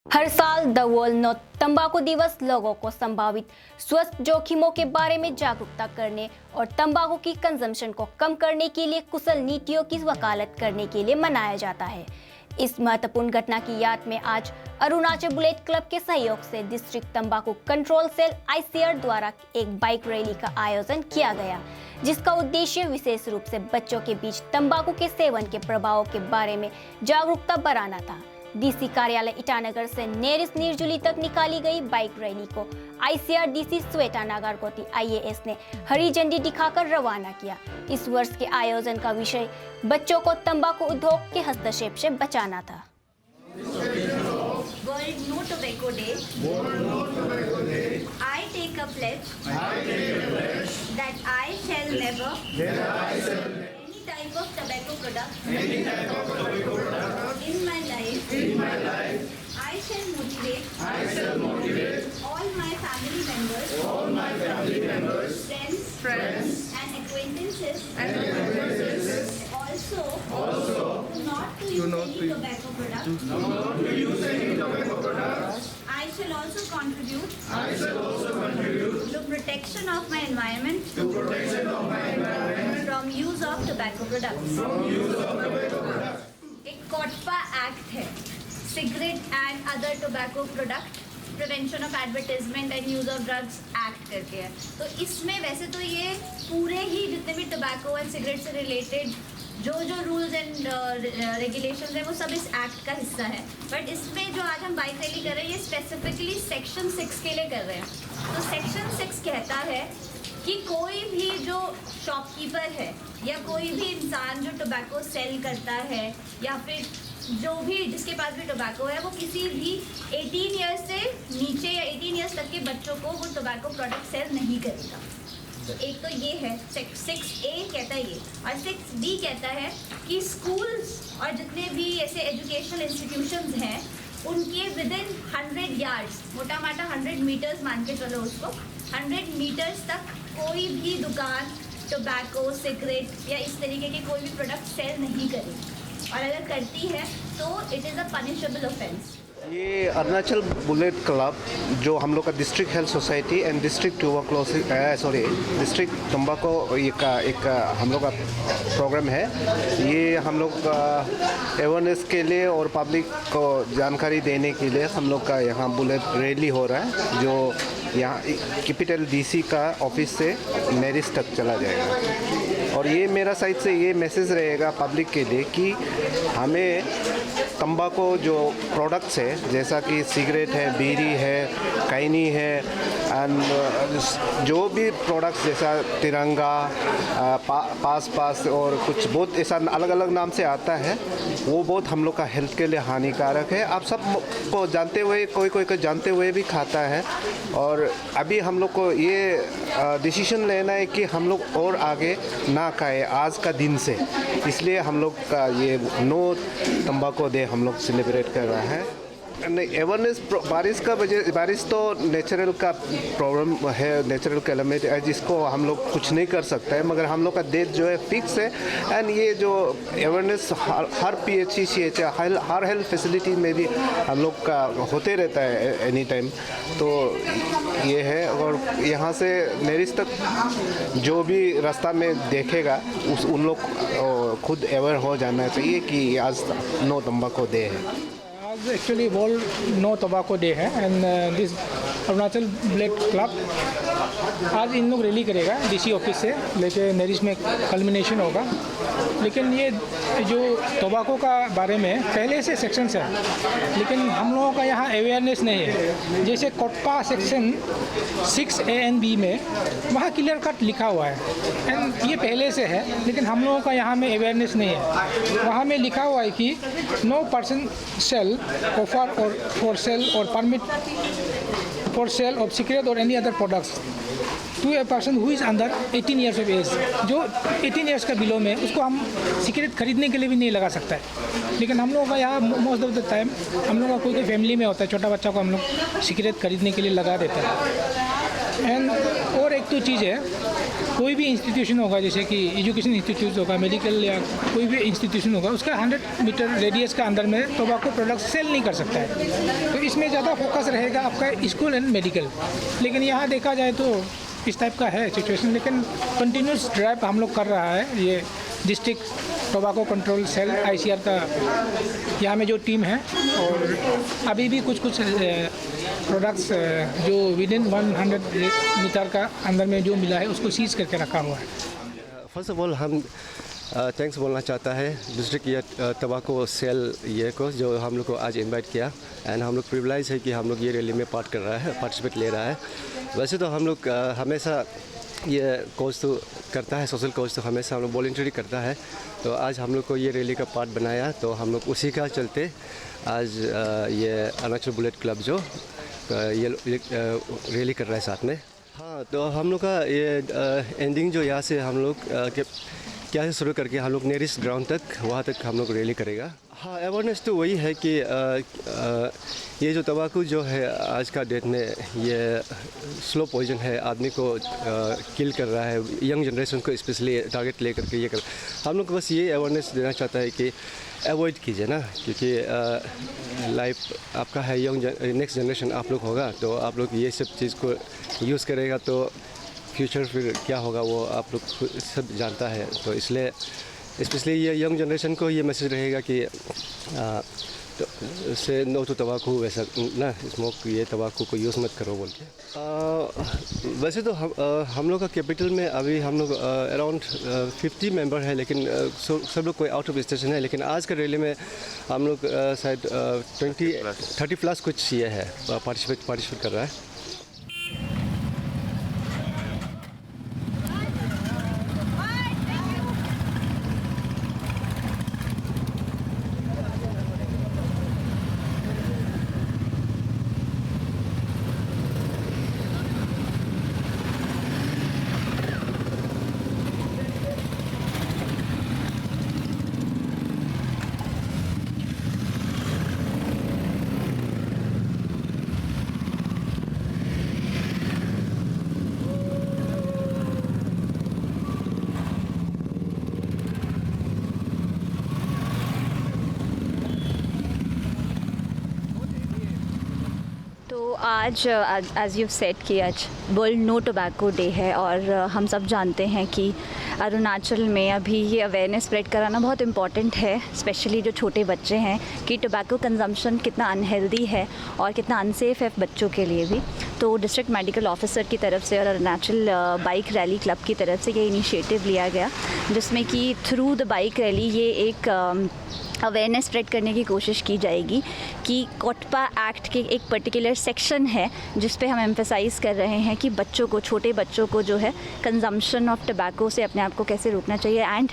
हर साल the world no तंबाकू दिवस लोगों को संभावित स्वास्थ्य जोखिमों के बारे में जागरूकता करने और तंबाकू की कंजम्पशन को कम करने के लिए कुशल नीतियों की वकालत करने के लिए मनाया जाता है। इस महत्वपूर्ण घटना की याद में आज अरुणाचल बुलेट क्लब के सहयोग से डिस्ट्रिक्ट तंबाकू कंट्रोल सेल ICR द्वारा एक बाइक रैली का आयोजन किया गया, जिसका उद्देश्य विशेष रूप से बच्चों के बीच तंबाकू के सेवन के प्रभावों के बारे में जागरूकता बढ़ाना था। DC कार्यालय ईटानगर से नेरिस निर्जुली तक निकाली गई बाइक रैली को ICR DC श्वेता नागारकोटी IAS ने हरी झंडी दिखाकर रवाना किया। इस वर्ष के आयोजन का विषय बच्चों को तंबाकू उद्योग के हस्तक्षेप से बचाना था। World No Tobacco Day. I take a pledge that I shall never any type of tobacco product in my life. I shall motivate all my family members, friends and acquaintances also not to use any tobacco product. I shall also contribute to protection of my environment from use of tobacco products. एक COTPA act है, cigarette and other tobacco product prevention of advertisement and use of drugs act करके है। तो इसमें वैसे तो ये पूरे ही जितने भी टोबैको एंड सिगरेट से रिलेटेड जो रूल्स एंड रेगुलेशंस है वो सब इस एक्ट का हिस्सा है, बट इसमें जो आज हम बाइक रैली कर रहे हैं ये स्पेसिफिकली सेक्शन 6 के लिए कर रहे हैं। तो सेक्शन 6 कहता है कि कोई भी जो शॉपकीपर है या कोई भी इंसान जो टोबैको सेल करता है या फिर जो भी जिसके पास भी टोबैको है वो किसी भी 18 ईयर्स से नीचे या 18 ईयर्स तक के बच्चों को वो टोबैको प्रोडक्ट सेल नहीं करेगा। तो एक तो ये है 6A कहता है ये, और 6B कहता है कि स्कूल्स और जितने भी ऐसे एजुकेशनल इंस्टीट्यूशंस हैं उनके विदिन 100 यार्ड्स, मोटा माटा 100 मीटर्स मान के चलो उसको, 100 मीटर्स तक कोई भी दुकान टोबैको सिगरेट या इस तरीके के कोई भी प्रोडक्ट सेल नहीं करेगी, और अगर करती है तो it is a punishable offence. ये अरुणाचल बुलेट क्लब जो हम लोग का district health society and district district तंबाकू एक हम लोग का प्रोग्राम है। ये हम लोग अवेयरनेस के लिए और पब्लिक को जानकारी देने के लिए हम लोग का यहाँ बुलेट रैली हो रहा है, जो यहाँ कैपिटल DC का ऑफिस से नेरिस तक चला जाएगा। और ये मेरा साइड से ये मैसेज रहेगा पब्लिक के लिए कि हमें तंबाकू जो प्रोडक्ट्स है जैसा कि सिगरेट है, बीड़ी है, खैनी है एंड जो भी प्रोडक्ट्स जैसा तिरंगा पास और कुछ बहुत ऐसा अलग अलग नाम से आता है, वो बहुत हम लोग का हेल्थ के लिए हानिकारक है। आप सब को जानते हुए कोई जानते हुए भी खाता है, और अभी हम लोग को ये डिसीजन लेना है कि हम लोग और आगे ना खाए आज का दिन से। इसलिए हम लोग का ये नो तंबाकू डे हम लोग सेलिब्रेट कर रहा है। अवेयरनेस बारिश तो नेचुरल का प्रॉब्लम है, नेचुरल कैलेमिटी है जिसको हम लोग कुछ नहीं कर सकता है, मगर हम लोग का डेट जो है फिक्स है। एंड ये जो अवेयरनेस हर PHC CH हर हेल्थ फैसिलिटी में भी हम लोग का होते रहता है एनी टाइम। तो ये है, और यहाँ से नेरिस तक जो भी रास्ता में देखेगा उन लोग खुद अवेयर हो जाना चाहिए कि आज नो तंबाकू डे है। Actually world no tobacco day है and this Arunachal bullet club आज इन लोग रैली करेगा DC ऑफिस से लेके नेरिस में कल्मिनेशन होगा। लेकिन ये जो टोबैको का बारे में पहले से सेक्शंस है, लेकिन हम लोगों का यहाँ अवेयरनेस नहीं है। जैसे COTPA section 6A and B में वहाँ क्लियर कट लिखा हुआ है एंड ये पहले से है, लेकिन हम लोगों का यहाँ में अवेयरनेस नहीं है। वहाँ में लिखा हुआ है कि no person sell offer or for sale or permit for sale of cigarette or any other products to a person who is under 18 years of age. जो 18 ईयर्स का बिलो में उसको हम सिगरेट खरीदने के लिए भी नहीं लगा सकता है। लेकिन हम लोगों का यहाँ मोस्ट ऑफ द टाइम हम लोगों का कोई फैमिली में होता है, छोटा बच्चा को हम लोग सिगरेट खरीदने के लिए लगा देते हैं। एंड और एक तो चीज़ है कोई भी इंस्टीट्यूशन होगा, जैसे कि एजुकेशन इंस्टीट्यूट होगा, मेडिकल या कोई भी इंस्टीट्यूशन होगा, उसका 100 मीटर रेडियस का अंदर में टोबैको प्रोडक्ट सेल नहीं कर सकता है। तो इसमें ज़्यादा फोकस रहेगा आपका स्कूल एंड मेडिकल। लेकिन यहाँ देखा जाए तो इस टाइप का है सिचुएशन, लेकिन कंटिन्यूस ड्राइव हम लोग कर रहा है। ये district tobacco control cell ICR का यहाँ में जो टीम है, और अभी भी कुछ प्रोडक्ट्स जो विदिन 100 मीटर का अंदर में जो मिला है उसको सीज करके रखा हुआ है। फर्स्ट ऑफ ऑल हम थैंक्स बोलना चाहता है डिस्ट्रिक्ट ये टोबैको सेल ये को जो हम लोग को आज इनवाइट किया, एंड हम लोग प्रिविलेज है कि हम लोग ये रैली में पार्टिसिपेट ले रहा है। वैसे तो हम लोग हमेशा ये कोर्स तो करता है, सोशल कोर्स तो हमेशा हम लोग वॉलंटरी करता है। तो आज हम लोग को ये रैली का पार्ट बनाया, तो हम लोग उसी का चलते आज ये अरुणाचल बुलेट क्लब जो ये रैली कर रहा है साथ में। हाँ, तो हम लोग का ये एंडिंग जो यहाँ से हम लोग क्या से शुरू करके हम लोग नेरिस्ट ग्राउंड तक वहाँ तक हम लोग रैली करेगा। हाँ, अवेयरनेस तो वही है कि ये जो तंबाकू जो है आज का डेट में ये स्लो पॉइजन है, आदमी को किल कर रहा है, यंग जनरेशन को स्पेशली टारगेट ले करके ये कर। हम लोग बस ये अवेयरनेस देना चाहता है कि अवॉइड कीजिए ना, क्योंकि लाइफ आपका है, यंग नेक्स्ट जनरेशन आप लोग होगा, तो आप लोग ये सब चीज़ को यूज़ करेगा तो फ्यूचर फिर क्या होगा वो आप लोग सब जानता है। तो इसलिए स्पेशली ये यंग जनरेशन को ये मैसेज रहेगा कि तो से नो टू तंबाकू, वैसा ना स्मोक, ये तंबाकू को यूज़ मत करो बोल के। वैसे तो हम लोग का कैपिटल में अभी हम लोग अराउंड 50 मेंबर है, लेकिन सब लोग कोई आउट ऑफ स्टेशन है। लेकिन आज का रैली में हम लोग शायद 30 प्लस कुछ ये है पार्टिसिपेट कर रहा है। आज एज यू सेड कि आज वर्ल्ड नो टोबैको डे है, और हम सब जानते हैं कि अरुणाचल में अभी ये अवेयरनेस स्प्रेड कराना बहुत इम्पॉर्टेंट है, स्पेशली जो छोटे बच्चे हैं, कि टोबैको कंजम्पशन कितना अनहेल्दी है और कितना अनसेफ है बच्चों के लिए भी। तो डिस्ट्रिक्ट मेडिकल ऑफिसर की तरफ से और अरुणाचल बाइक रैली क्लब की तरफ से ये इनिशिएटिव लिया गया, जिसमें कि थ्रू द बाइक रैली ये एक अवेयरनेस स्प्रेड करने की कोशिश की जाएगी कि कोटपा एक्ट के एक पर्टिकुलर सेक्शन है जिस पे हम एम्फेसाइज़ कर रहे हैं कि बच्चों को, छोटे बच्चों को जो है कंजम्पशन ऑफ टबैको से अपने आप को कैसे रोकना चाहिए। एंड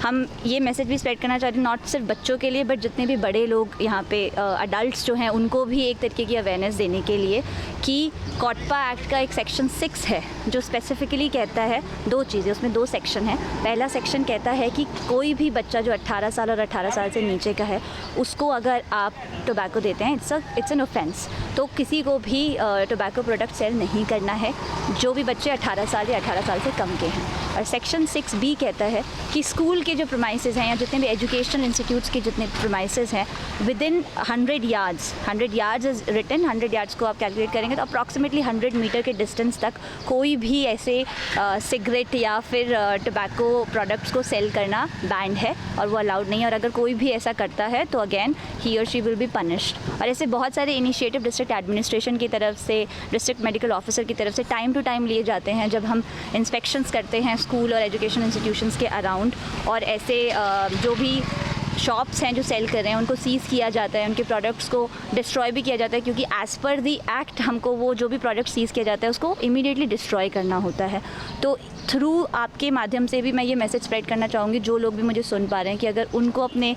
हम ये मैसेज भी स्प्रेड करना चाहते हैं, नॉट सिर्फ बच्चों के लिए बट जितने भी बड़े लोग यहाँ पे अडल्ट्स जो हैं उनको भी एक तरीके की अवेयरनेस देने के लिए कि कोटपा एक्ट का एक सेक्शन 6 है जो स्पेसिफिकली कहता है 2 चीज़ें, उसमें 2 सेक्शन है। पहला सेक्शन कहता है कि कोई भी बच्चा जो 18 साल और 18 साल से नीचे का है उसको अगर आप टोबैको देते हैं इट्स एन ऑफेंस, तो किसी को भी टोबैको प्रोडक्ट सेल नहीं करना है जो भी बच्चे 18 साल या 18 साल से कम के हैं। और सेक्शन 6B कहता है कि स्कूल के जो प्रीमाइसेस हैं या जितने भी एजुकेशनल इंस्टीट्यूट्स के जितने प्रीमाइसेस हैं within 100 yards is written, 100 yards को आप कैलकुलेट करेंगे तो अप्रॉक्सीमेटली 100 मीटर के डिस्टेंस तक कोई भी ऐसे सिगरेट या फिर टोबैको प्रोडक्ट्स को सेल करना बैंड है और वो अलाउड नहीं है। और अगर कोई भी ऐसा करता है तो अगेन ही और शी विल बी पनिश्ड। और ऐसे बहुत सारे इनिशिएटिव डिस्ट्रिक्ट एडमिनिस्ट्रेशन की तरफ से, डिस्ट्रिक्ट मेडिकल ऑफिसर की तरफ से टाइम टू टाइम लिए जाते हैं जब हम इंस्पेक्शंस करते हैं स्कूल और एजुकेशन इंस्टीट्यूशंस के अराउंड, और ऐसे जो भी शॉप्स हैं जो सेल कर रहे हैं उनको सीज़ किया जाता है, उनके प्रोडक्ट्स को डिस्ट्रॉय भी किया जाता है, क्योंकि एज़ पर दी एक्ट हमको वो जो भी प्रोडक्ट सीज़ किया जाता है उसको इमीडिएटली डिस्ट्रॉय करना होता है। तो थ्रू आपके माध्यम से भी मैं ये मैसेज स्प्रेड करना चाहूँगी, जो लोग भी मुझे सुन पा रहे हैं, कि अगर उनको अपने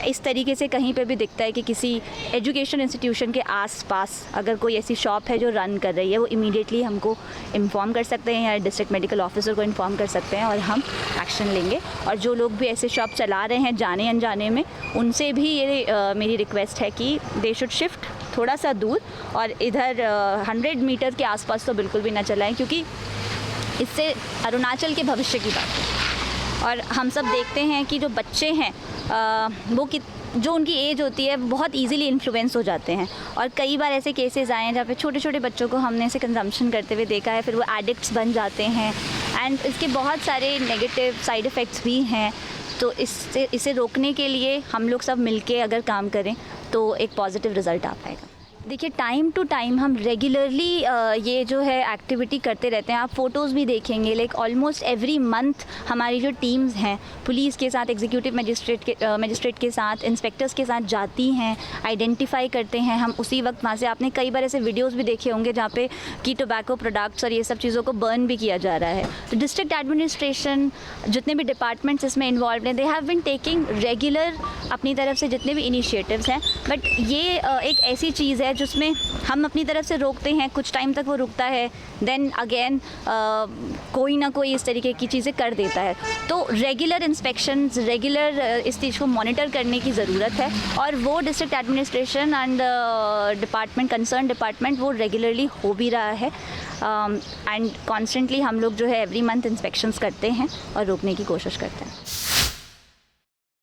इस तरीके से कहीं पे भी दिखता है कि किसी एजुकेशन इंस्टीट्यूशन के आसपास अगर कोई ऐसी शॉप है जो रन कर रही है, वो इमीडिएटली हमको इन्फॉर्म कर सकते हैं या डिस्ट्रिक्ट मेडिकल ऑफिसर को इन्फॉर्म कर सकते हैं और हम एक्शन लेंगे। और जो लोग भी ऐसे शॉप चला रहे हैं जाने अनजाने में, उनसे भी ये मेरी रिक्वेस्ट है कि दे शुड शिफ्ट थोड़ा सा दूर और इधर 100 मीटर के आसपास तो बिल्कुल भी ना चलाएं, क्योंकि इससे अरुणाचल के भविष्य की बात है। और हम सब देखते हैं कि जो बच्चे हैं वो जो उनकी एज होती है बहुत इजीली इन्फ्लुएंस हो जाते हैं। और कई बार ऐसे केसेस आए हैं जहाँ पे छोटे छोटे बच्चों को हमने ऐसे कंजम्पशन करते हुए देखा है, फिर वो एडिक्ट्स बन जाते हैं एंड इसके बहुत सारे नेगेटिव साइड इफ़ेक्ट्स भी हैं। तो इसे रोकने के लिए हम लोग सब मिलके अगर काम करें तो एक पॉजिटिव रिज़ल्ट आ पाएगा। देखिए, टाइम टू टाइम हम रेगुलरली ये जो है एक्टिविटी करते रहते हैं। आप फ़ोटोज़ भी देखेंगे, लाइक ऑलमोस्ट एवरी मंथ हमारी जो टीम्स हैं पुलिस के साथ, एग्जीक्यूटिव मजिस्ट्रेट के साथ, इंस्पेक्टर्स के साथ जाती हैं, आइडेंटिफाई करते हैं हम उसी वक्त वहाँ से। आपने कई बार ऐसे वीडियोज़ भी देखे होंगे जहाँ पे कि टोबैको प्रोडक्ट्स और ये सब चीज़ों को बर्न भी किया जा रहा है। तो डिस्ट्रिक्ट एडमिनिस्ट्रेशन, जितने भी डिपार्टमेंट्स इसमें इन्वॉल्व हैं, they have been taking regular अपनी तरफ से जितने भी इनिशिएटिव्स हैं। बट ये एक ऐसी चीज़ है जिसमें हम अपनी तरफ से रोकते हैं, कुछ टाइम तक वो रुकता है, देन अगेन कोई ना कोई इस तरीके की चीज़ें कर देता है। तो रेगुलर इंस्पेक्शंस, रेगुलर इस चीज़ को मॉनिटर करने की ज़रूरत है और वो district administration and department, concern department, वो रेगुलरली हो भी रहा है। एंड कॉन्स्टेंटली हम लोग जो है एवरी मंथ इंस्पेक्शंस करते हैं और रोकने की कोशिश करते हैं।